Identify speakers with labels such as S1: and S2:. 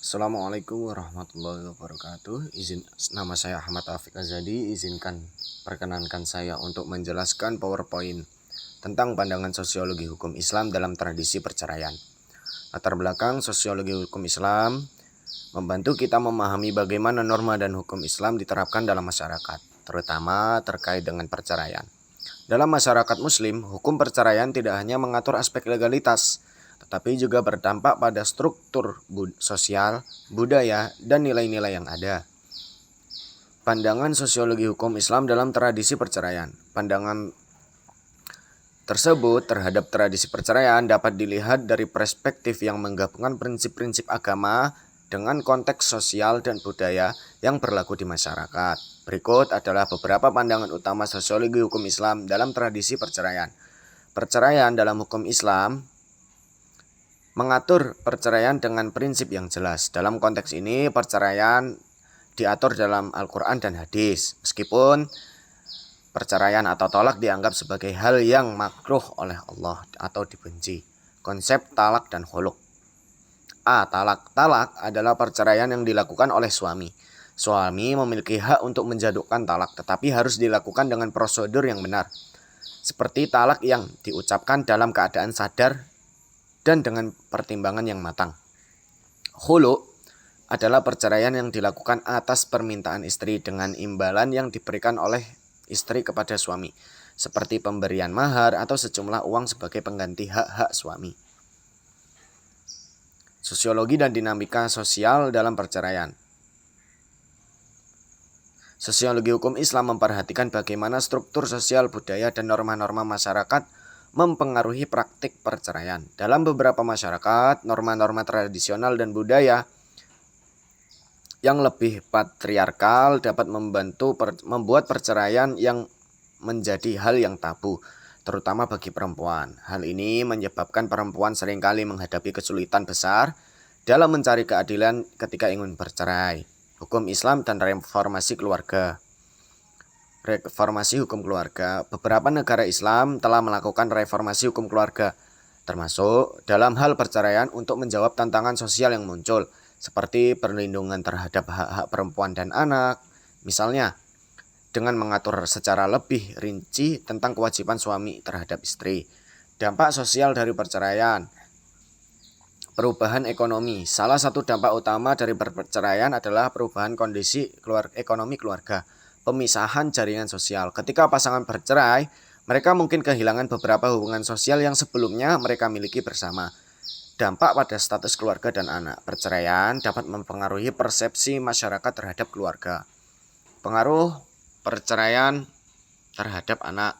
S1: Assalamualaikum warahmatullahi wabarakatuh. Nama saya Ahmad Taufik Azadi. Perkenankan saya untuk menjelaskan PowerPoint tentang pandangan sosiologi hukum Islam dalam tradisi perceraian. Latar belakang sosiologi hukum Islam membantu kita memahami bagaimana norma dan hukum Islam diterapkan dalam masyarakat, terutama terkait dengan perceraian. Dalam masyarakat Muslim, hukum perceraian tidak hanya mengatur aspek legalitas, tetapi juga berdampak pada struktur sosial, budaya, dan nilai-nilai yang ada. Pandangan sosiologi hukum Islam dalam tradisi perceraian. Pandangan tersebut terhadap tradisi perceraian dapat dilihat dari perspektif yang menggabungkan prinsip-prinsip agama dengan konteks sosial dan budaya yang berlaku di masyarakat. Berikut adalah beberapa pandangan utama sosiologi hukum Islam dalam tradisi perceraian. Perceraian dalam hukum Islam mengatur perceraian dengan prinsip yang jelas. Dalam konteks ini, perceraian diatur dalam Al-Quran dan hadis, meskipun perceraian atau tolak dianggap sebagai hal yang makruh oleh Allah atau dibenci. Konsep talak dan khuluk. Talak. Talak adalah perceraian yang dilakukan oleh suami. Suami memiliki hak untuk menjatuhkan talak, tetapi harus dilakukan dengan prosedur yang benar. Seperti talak yang diucapkan dalam keadaan sadar dan dengan pertimbangan yang matang. Khuluk adalah perceraian yang dilakukan atas permintaan istri dengan imbalan yang diberikan oleh istri kepada suami, seperti pemberian mahar atau sejumlah uang sebagai pengganti hak-hak suami. Sosiologi dan dinamika sosial dalam perceraian. Sosiologi hukum Islam memperhatikan bagaimana struktur sosial, budaya, dan norma-norma masyarakat mempengaruhi praktik perceraian. Dalam beberapa masyarakat, norma-norma tradisional dan budaya yang lebih patriarkal dapat membuat perceraian yang menjadi hal yang tabu, terutama bagi perempuan. Hal ini menyebabkan perempuan seringkali menghadapi kesulitan besar dalam mencari keadilan ketika ingin bercerai. Hukum Islam dan reformasi keluarga. Reformasi hukum keluarga. Beberapa negara Islam telah melakukan reformasi hukum keluarga, termasuk dalam hal perceraian untuk menjawab tantangan sosial yang muncul, seperti perlindungan terhadap hak-hak perempuan dan anak, misalnya dengan mengatur secara lebih rinci tentang kewajiban suami terhadap istri. Dampak sosial dari perceraian. Perubahan ekonomi. Salah satu dampak utama dari perceraian adalah perubahan kondisi ekonomi keluarga. Pemisahan jaringan sosial. Ketika pasangan bercerai, mereka mungkin kehilangan beberapa hubungan sosial yang sebelumnya mereka miliki bersama. Dampak pada status keluarga dan anak. Perceraian dapat mempengaruhi persepsi masyarakat terhadap keluarga. Pengaruh perceraian terhadap anak.